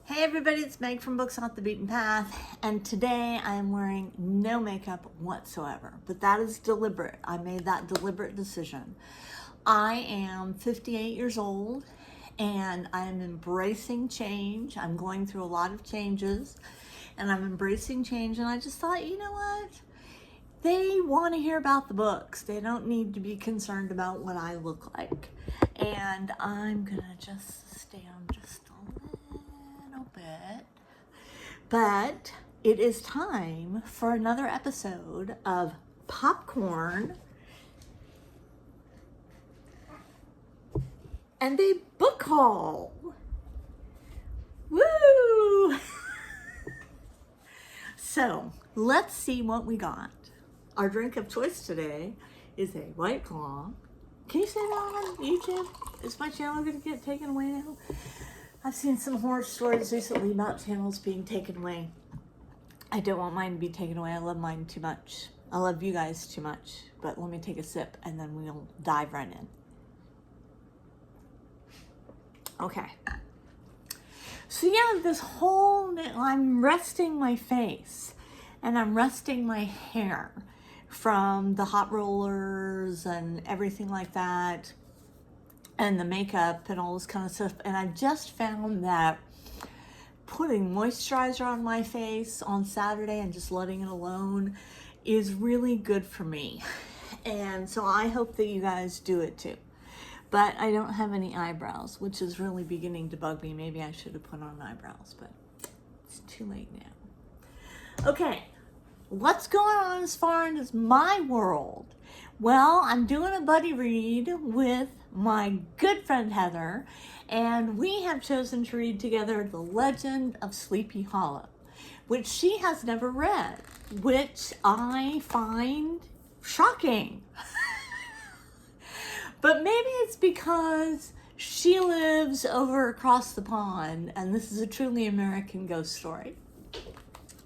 Hey everybody, it's Meg from Books Off the Beaten Path, and today I am wearing no makeup whatsoever, but that is deliberate. I made that deliberate decision. I am 58 years old, and I am embracing change. I'm going through a lot of changes, and I'm embracing change, and I just thought, you know what? They want to hear about the books. They don't need to be concerned about what I look like. And I'm gonna just stay on just a little bit. But it is time for another episode of Popcorn and a book haul. Woo! So let's see what we got. Our drink of choice today is a White Claw. Can you say that on YouTube? Is my channel going to get taken away now? I've seen some horror stories recently about channels being taken away. I don't want mine to be taken away. I love mine too much. I love you guys too much. But let me take a sip and then we'll dive right in. Okay. So yeah, I'm resting my face and I'm resting my hair from the hot rollers and everything like that, and the makeup and all this kind of stuff. And I just found that putting moisturizer on my face on Saturday and just letting it alone is really good for me. And so I hope that you guys do it too. But I don't have any eyebrows, which is really beginning to bug me. Maybe I should have put on eyebrows, but it's too late now. Okay. What's going on as far as my world? Well, I'm doing a buddy read with my good friend Heather, and we have chosen to read together The Legend of Sleepy Hollow, which she has never read, which I find shocking. But maybe it's because she lives over across the pond, and this is a truly American ghost story.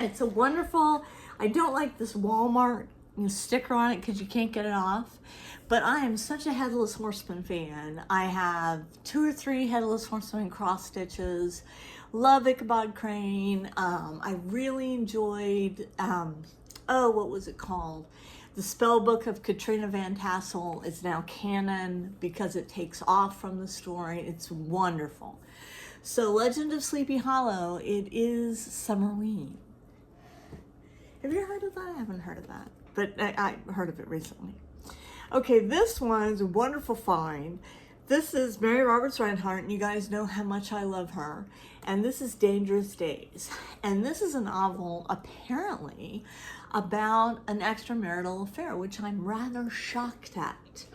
It's a wonderful, I don't like this Walmart sticker on it because you can't get it off, but I am such a Headless Horseman fan. I have 2 or 3 Headless Horseman cross stitches, love Ichabod Crane. I really enjoyed, what was it called? The Spell Book of Katrina Van Tassel is now canon because it takes off from the story. It's wonderful. So Legend of Sleepy Hollow, it is Summerween. Have you heard of that? I haven't heard of that, but I heard of it recently. Okay, this one is a wonderful find. This is Mary Roberts Rinehart, and you guys know how much I love her. And this is Dangerous Days. And this is a novel, apparently, about an extramarital affair, which I'm rather shocked at.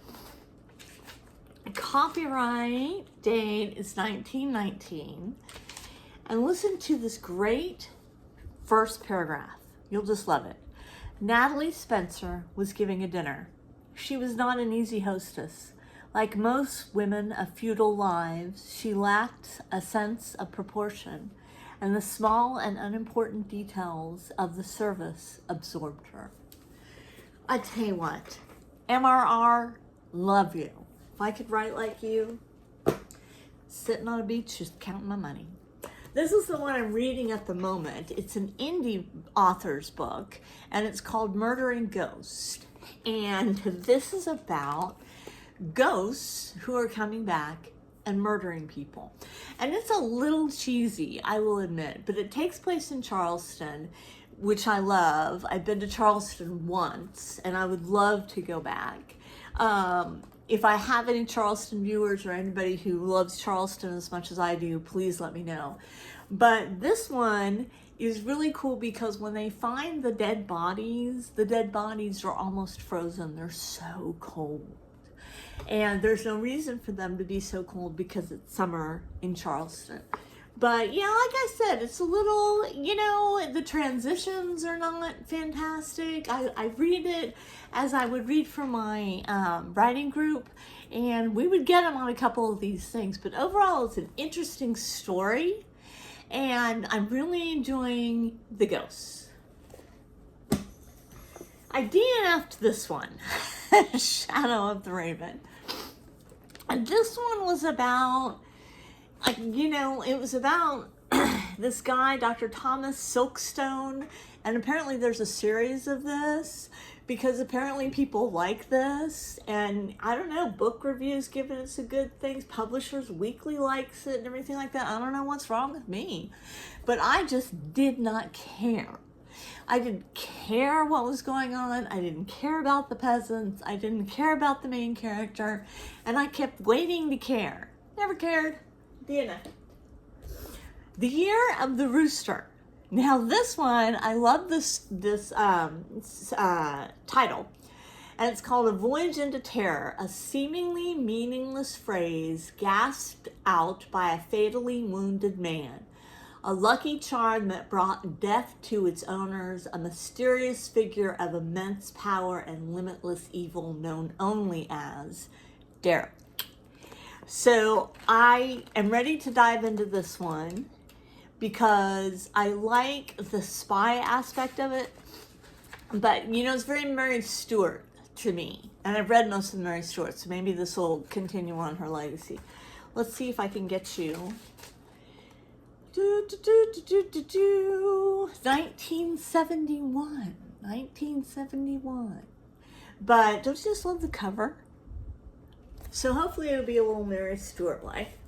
Copyright date is 1919. And listen to this great first paragraph. You'll just love it. Natalie Spencer was giving a dinner. She was not an easy hostess. Like most women of feudal lives, she lacked a sense of proportion, and the small and unimportant details of the service absorbed her. I tell you what, MRR, love you. If I could write like you, sitting on a beach just counting my money. This is the one I'm reading at the moment. It's an indie author's book, and it's called Murdering Ghosts. And this is about ghosts who are coming back and murdering people. And it's a little cheesy, I will admit, but it takes place in Charleston, which I love. I've been to Charleston once, and I would love to go back. If I have any Charleston viewers or anybody who loves Charleston as much as I do, please let me know. But this one is really cool because when they find the dead bodies are almost frozen. They're so cold. And there's no reason for them to be so cold because it's summer in Charleston. But yeah, like I said, it's a little, the transitions are not fantastic. I read it as I would read for my writing group, and we would get them on a couple of these things. But overall, it's an interesting story, and I'm really enjoying the ghosts. I DNF'd this one, Shadow of the Raven. And this one was about, it was about this guy, Dr. Thomas Silkstone, and apparently there's a series of this because apparently people like this, and I don't know, book reviews giving it some good things, Publishers Weekly likes it and everything like that. I don't know what's wrong with me, but I just did not care. I didn't care what was going on. I didn't care about the peasants. I didn't care about the main character, and I kept waiting to care. Never cared. The end. The Year of the Rooster. Now this one, I love this title, and it's called A Voyage into Terror, a seemingly meaningless phrase gasped out by a fatally wounded man. A lucky charm that brought death to its owners, a mysterious figure of immense power and limitless evil known only as Derek. So I am ready to dive into this one because I like the spy aspect of it, but it's very Mary Stuart to me, and I've read most of Mary Stuart, so maybe this will continue on her legacy. Let's see if I can get you 1971. But don't you just love the cover? So hopefully it'll be a little Mary Stuart-like.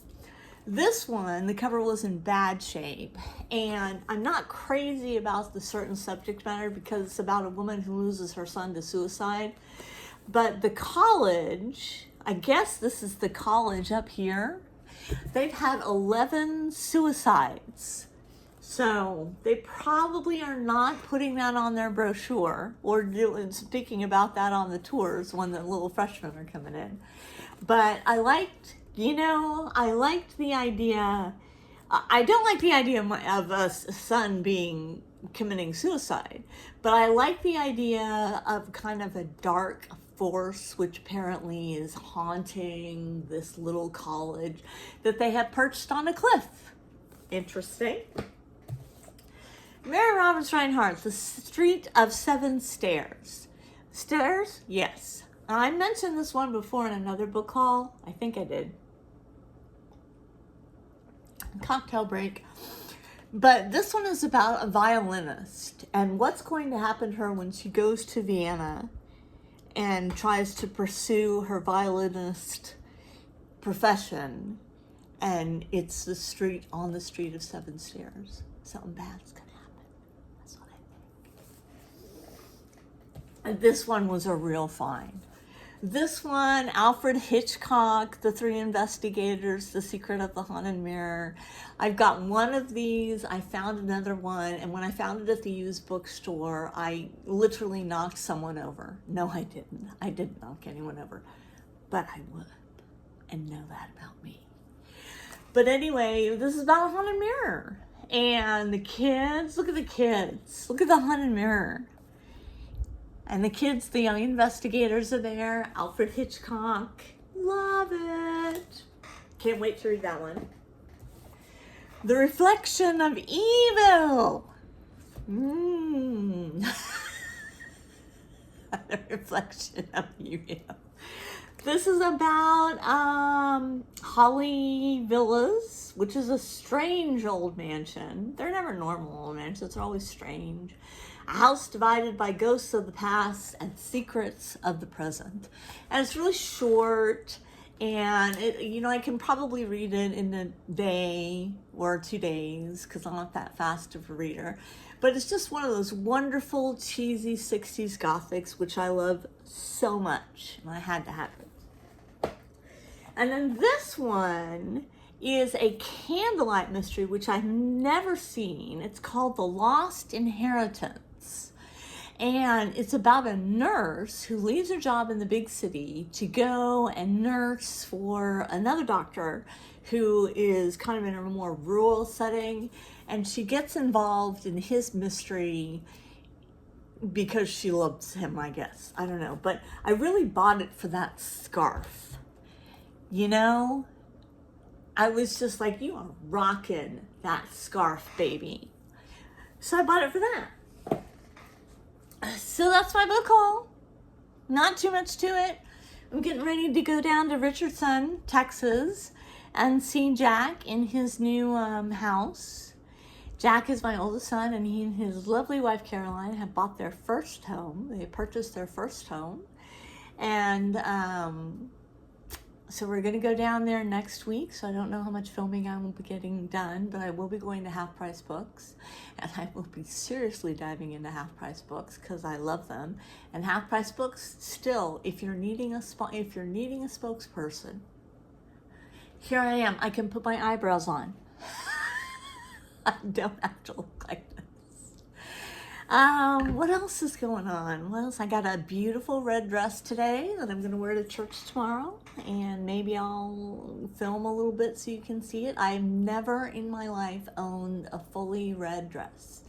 This one, the cover was in bad shape, and I'm not crazy about the certain subject matter because it's about a woman who loses her son to suicide. But the college, I guess this is the college up here, they've had 11 suicides. So they probably are not putting that on their brochure or speaking about that on the tours when the little freshmen are coming in. But I liked the idea. I don't like the idea of a son committing suicide, but I like the idea of kind of a dark force which apparently is haunting this little college that they have perched on a cliff. Interesting. Mary Roberts Rinehart, The Street of Seven Stairs. Stairs? Yes. I mentioned this one before in another book haul. I think I did. Cocktail break. But this one is about a violinist and what's going to happen to her when she goes to Vienna and tries to pursue her violinist profession. And it's on the street of seven stairs. Something bad's going to happen. That's what I think. This one was a real find. This one, Alfred Hitchcock, The Three Investigators, The Secret of the Haunted Mirror. I've got one of these. I found another one, and when I found it at the used bookstore, I literally knocked someone over. No, I didn't. I didn't knock anyone over, but I would, and know that about me. But anyway, this is about a haunted mirror, and the kids, look at the kids. Look at the haunted mirror. And the kids, the young investigators are there. Alfred Hitchcock. Love it. Can't wait to read that one. The Reflection of Evil. The Reflection of Evil. This is about Holly Villas, which is a strange old mansion. They're never normal old mansions. They're always strange. A house divided by ghosts of the past and secrets of the present. And it's really short, and I can probably read it in a day or 2 days because I'm not that fast of a reader. But it's just one of those wonderful, cheesy 60s Gothics, which I love so much, and I had to have it. And then this one is a candlelight mystery, which I've never seen. It's called The Lost Inheritance. And it's about a nurse who leaves her job in the big city to go and nurse for another doctor who is kind of in a more rural setting. And she gets involved in his mystery because she loves him, I guess. I don't know. But I really bought it for that scarf. I was just like, you are rocking that scarf, baby. So I bought it for that. So that's my book haul. Not too much to it. I'm getting ready to go down to Richardson, Texas, and see Jack in his new house. Jack is my oldest son, and he and his lovely wife Caroline have bought their first home. They purchased their first home, and so we're going to go down there next week. So I don't know how much filming I will be getting done, but I will be going to Half Price Books, and I will be seriously diving into Half Price Books because I love them. And Half Price Books, still, if you're needing a spokesperson, here I am. I can put my eyebrows on. I don't have to look like this. What else is going on? What else? I got a beautiful red dress today that I'm going to wear to church tomorrow, and maybe I'll film a little bit so you can see it. I've never in my life owned a fully red dress.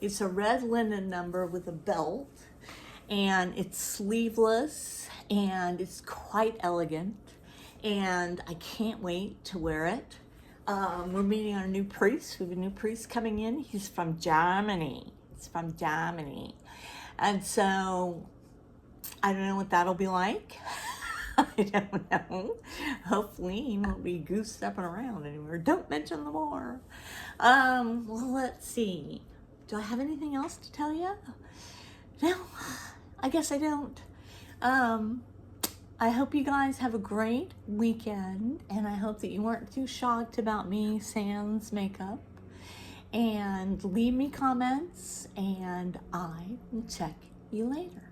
It's a red linen number with a belt, and it's sleeveless, and it's quite elegant, and I can't wait to wear it. We're meeting our new priest. We have a new priest coming in. He's from Germany. It's from Germany. And so I don't know what that'll be like. I don't know. Hopefully he won't be goose stepping around anywhere. Don't mention the war. Well, let's see. Do I have anything else to tell you? No, I guess I don't. I hope you guys have a great weekend, and I hope that you weren't too shocked about me sans makeup. And leave me comments, and I will check you later.